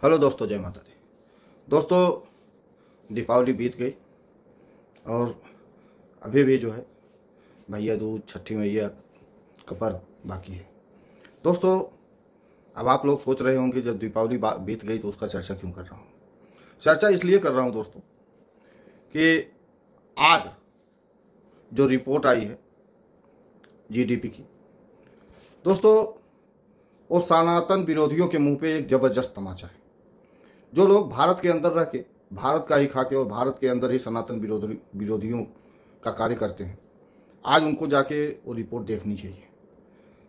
Hello दोस्तों, जय माता दी। दोस्तों, दीपावली बीत गई और अभी भी जो है भैया दूज, छठी मैया का पर्व बाकी है। दोस्तों, अब आप लोग सोच रहे होंगे जब दीपावली बीत गई तो उसका चर्चा क्यों कर रहा हूँ। चर्चा इसलिए कर रहा हूँ दोस्तों कि आज जो रिपोर्ट आई है जीडीपी की, दोस्तों वो सनातन विरोधियों के मुंह पे एक जबरदस्त तमाचा है। जो लोग भारत के अंदर रह के भारत का ही खा के और भारत के अंदर ही सनातन विरोधियों का कार्य करते हैं, आज उनको जाके वो रिपोर्ट देखनी चाहिए।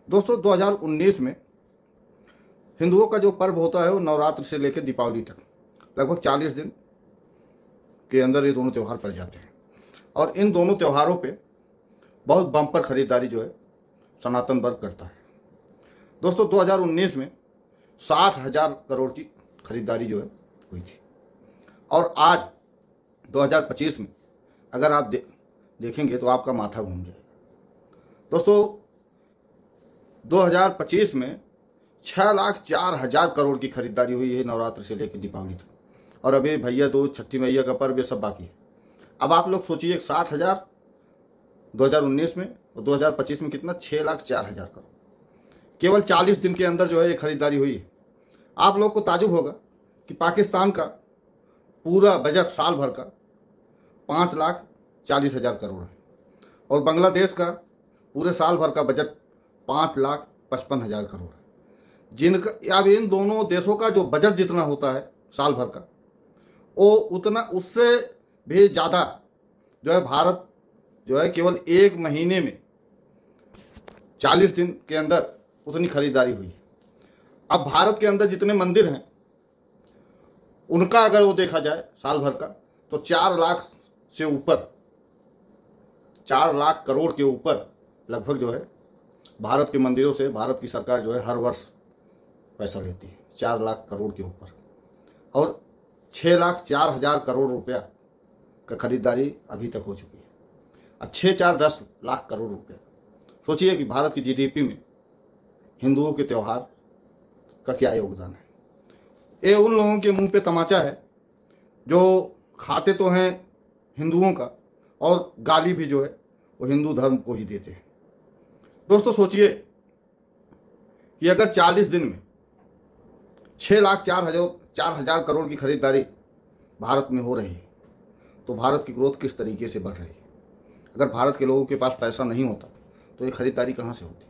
दोस्तों, 2019 में हिंदुओं का जो पर्व होता है वो नवरात्र से लेकर दीपावली तक लगभग 40 दिन के अंदर ये दोनों त्यौहार पड़ जाते हैं और इन दोनों त्यौहारों पे बहुत बम्पर खरीदारी जो है सनातन वर्ग करता है। दोस्तों, 2019 में 60,000 करोड़ की खरीदारी जो है हुई थी और आज 2025 में अगर आप देखेंगे तो आपका माथा घूम जाएगा। दोस्तों, 2025 में 6,04,000 करोड़ की खरीदारी हुई है नवरात्र से लेकर दीपावली तक और अभी भैया दूज, छठी मैया का पर्व ये सब बाकी है। अब आप लोग सोचिए 60,000 2019 में और 2025 में कितना, 6,04,000 करोड़ केवल 40 दिन के अंदर जो है ये खरीदारी हुई है। आप लोग को ताजुब होगा कि पाकिस्तान का पूरा बजट साल भर का 5,40,000 करोड़ है और बांग्लादेश का पूरे साल भर का बजट 5,55,000 करोड़ है। जिनका अब इन दोनों देशों का जो बजट जितना होता है साल भर का, वो उतना उससे भी ज़्यादा जो है भारत जो है केवल एक महीने में 40 दिन के अंदर उतनी खरीदारी हुई है। अब भारत के अंदर जितने मंदिर हैं उनका अगर वो देखा जाए साल भर का तो 4 लाख से ऊपर, 4 लाख करोड़ के ऊपर लगभग जो है भारत के मंदिरों से भारत की सरकार जो है हर वर्ष पैसा लेती है, 4 लाख करोड़ के ऊपर। और 6,04,000 करोड़ रुपया का खरीदारी अभी तक हो चुकी है। अब 6-4-10 लाख करोड़ रुपया, सोचिए कि भारत की जीडीपी में हिंदुओं के त्यौहार का क्या योगदान है। ये उन लोगों के मुंह पे तमाचा है जो खाते तो हैं हिंदुओं का और गाली भी जो है वो हिंदू धर्म को ही देते हैं। दोस्तों, सोचिए कि अगर 40 दिन में 6,04,000 करोड़ की खरीदारी भारत में हो रही है तो भारत की ग्रोथ किस तरीके से बढ़ रही है। अगर भारत के लोगों के पास पैसा नहीं होता तो ये खरीदारी कहाँ से होती।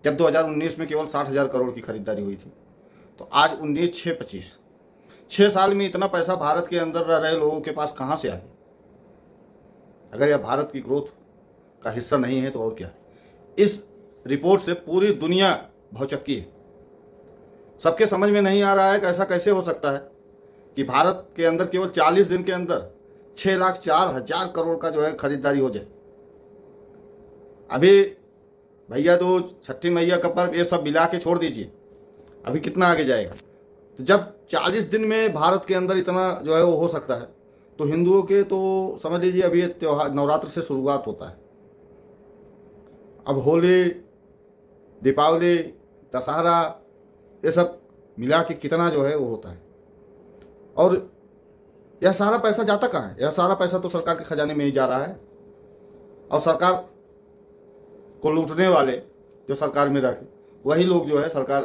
जब 2019 में केवल 60,000 करोड़ की खरीदारी हुई थी तो आज 19/6/25 6 साल में इतना पैसा भारत के अंदर रह रहे लोगों के पास कहाँ से आ गया। अगर यह भारत की ग्रोथ का हिस्सा नहीं है तो और क्या है। इस रिपोर्ट से पूरी दुनिया भौचक्की है। सबके समझ में नहीं आ रहा है कि ऐसा कैसे हो सकता है कि भारत के अंदर केवल 40 दिन के अंदर 6,04,000 करोड़ का जो है खरीदारी हो जाए। अभी भैया दूज, छठी मैया का पर्व, ये सब मिला के छोड़ दीजिए, अभी कितना आगे जाएगा। तो जब 40 दिन में भारत के अंदर इतना जो है वो हो सकता है तो हिंदुओं के तो समझ लीजिए अभी त्योहार नवरात्र से शुरुआत होता है। अब होली, दीपावली, दशहरा, ये सब मिला के कितना जो है वो होता है। और यह सारा पैसा जाता कहाँ है। यह सारा पैसा तो सरकार के खजाने में ही जा रहा है और सरकार को लूटने वाले जो सरकार में रखे वही लोग जो है सरकार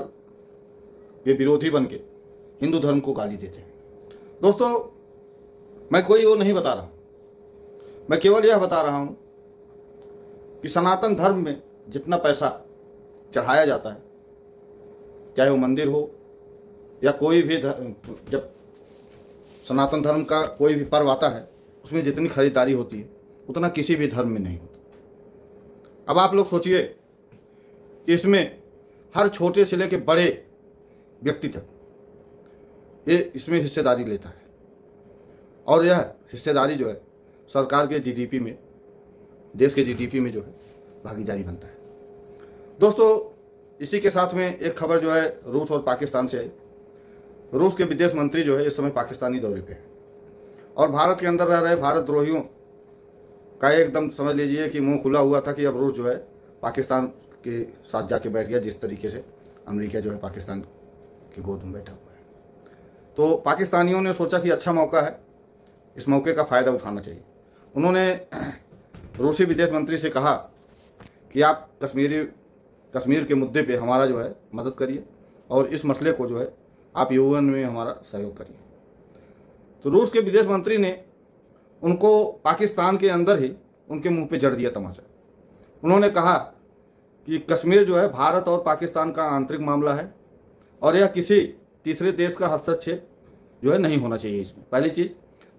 के विरोधी बन के हिंदू धर्म को गाली देते हैं। दोस्तों, मैं कोई वो नहीं बता रहा हूँ, मैं केवल यह बता रहा हूँ कि सनातन धर्म में जितना पैसा चढ़ाया जाता है, चाहे वो मंदिर हो या कोई भी जब सनातन धर्म का कोई भी पर्व आता है उसमें जितनी खरीदारी होती है उतना किसी भी धर्म में नहीं होता। अब आप लोग सोचिए कि इसमें हर छोटे से लेकर बड़े व्यक्ति तक ये इसमें हिस्सेदारी लेता है और यह हिस्सेदारी जो है सरकार के जीडीपी में, देश के जीडीपी में जो है भागीदारी बनता है। दोस्तों, इसी के साथ में एक खबर जो है रूस और पाकिस्तान से आई। रूस के विदेश मंत्री जो है इस समय पाकिस्तानी दौरे पे है और भारत के अंदर रह रहे भारत द्रोहियों का एकदम समझ लीजिए कि मुंह खुला हुआ था कि अब रूस जो है पाकिस्तान के साथ जाके बैठ गया, जिस तरीके से अमेरिका जो है पाकिस्तान की गोद में बैठा हुआ है। तो पाकिस्तानियों ने सोचा कि अच्छा मौका है, इस मौके का फ़ायदा उठाना चाहिए। उन्होंने रूसी विदेश मंत्री से कहा कि आप कश्मीर के मुद्दे पे हमारा जो है मदद करिए और इस मसले को जो है आप यूएन में हमारा सहयोग करिए। तो रूस के विदेश मंत्री ने उनको पाकिस्तान के अंदर ही उनके मुंह पे जड़ दिया तमाचा। उन्होंने कहा कि कश्मीर जो है भारत और पाकिस्तान का आंतरिक मामला है और यह किसी तीसरे देश का हस्तक्षेप जो है नहीं होना चाहिए इसमें, पहली चीज़।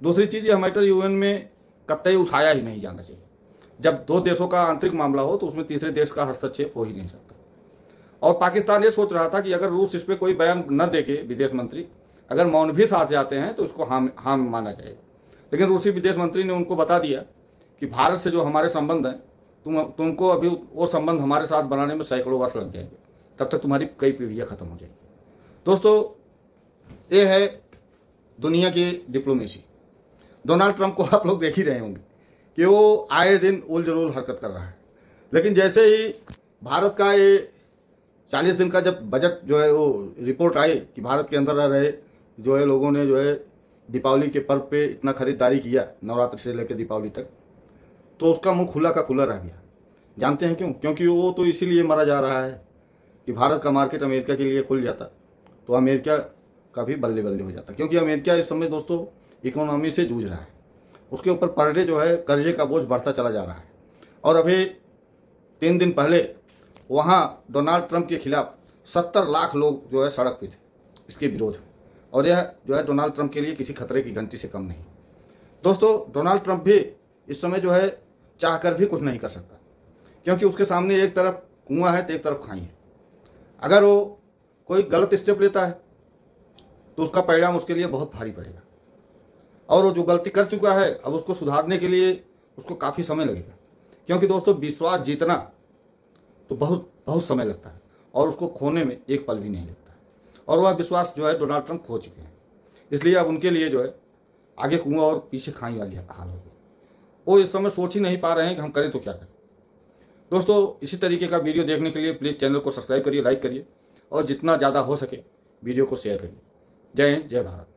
दूसरी चीज़, यह मैटर यूएन में कतई उठाया ही नहीं जाना चाहिए। जब दो देशों का आंतरिक मामला हो तो उसमें तीसरे देश का हस्तक्षेप हो ही नहीं सकता। और पाकिस्तान ये सोच रहा था कि अगर रूस इस पर कोई बयान न दे के विदेश मंत्री अगर मौन भी साथ जाते हैं तो इसको हाम माना जाएगा। लेकिन रूसी विदेश मंत्री ने उनको बता दिया कि भारत से जो हमारे संबंध हैं तुमको अभी वो संबंध हमारे साथ बनाने में सैकड़ों वर्ष लग जाएंगे, तब तक तुम्हारी कई पीढ़ियाँ खत्म हो जाएंगी। दोस्तों, ये है दुनिया की डिप्लोमेसी। डोनाल्ड ट्रंप को आप लोग देख ही रहे होंगे कि वो आए दिन उल जलूल हरकत कर रहा है। लेकिन जैसे ही भारत का ये 40 दिन का जब बजट जो है वो रिपोर्ट आई कि भारत के अंदर रह रहे जो है लोगों ने जो है दीपावली के पर्व पे इतना खरीदारी किया, नवरात्र से लेकर दीपावली तक, तो उसका मुंह खुला का खुला रह गया। जानते हैं क्यों? क्योंकि वो तो इसीलिए मरा जा रहा है कि भारत का मार्केट अमेरिका के लिए खुल जाता तो अमेरिका का भी बल्ले बल्ले हो जाता। क्योंकि अमेरिका इस समय दोस्तों इकोनॉमी से जूझ रहा है, उसके ऊपर पर डे जो है कर्जे का बोझ बढ़ता चला जा रहा है। और अभी 3 दिन पहले वहाँ डोनाल्ड ट्रंप के खिलाफ 70 लाख लोग जो है सड़क पे थे इसके विरोध में, और यह जो है डोनाल्ड ट्रंप के लिए किसी खतरे की घंटी से कम नहीं। दोस्तों, डोनाल्ड ट्रंप भी इस समय जो है चाह कर भी कुछ नहीं कर सकता, क्योंकि उसके सामने एक तरफ कुआं है तो एक तरफ खाई है। अगर वो कोई गलत स्टेप लेता है तो उसका परिणाम उसके लिए बहुत भारी पड़ेगा, और वो जो गलती कर चुका है अब उसको सुधारने के लिए उसको काफ़ी समय लगेगा। क्योंकि दोस्तों, विश्वास जीतना तो बहुत बहुत समय लगता है और उसको खोने में एक पल भी नहीं लगता, और वह विश्वास जो है डोनाल्ड ट्रंप खो चुके हैं। इसलिए अब उनके लिए जो है आगे कुआं और पीछे खाई वाली हाल हो गई। वो इस समय सोच ही नहीं पा रहे हैं कि हम करें तो क्या करें। दोस्तों, इसी तरीके का वीडियो देखने के लिए प्लीज़ चैनल को सब्सक्राइब करिए, लाइक करिए और जितना ज़्यादा हो सके वीडियो को शेयर करिए। जय हिंद, जय भारत।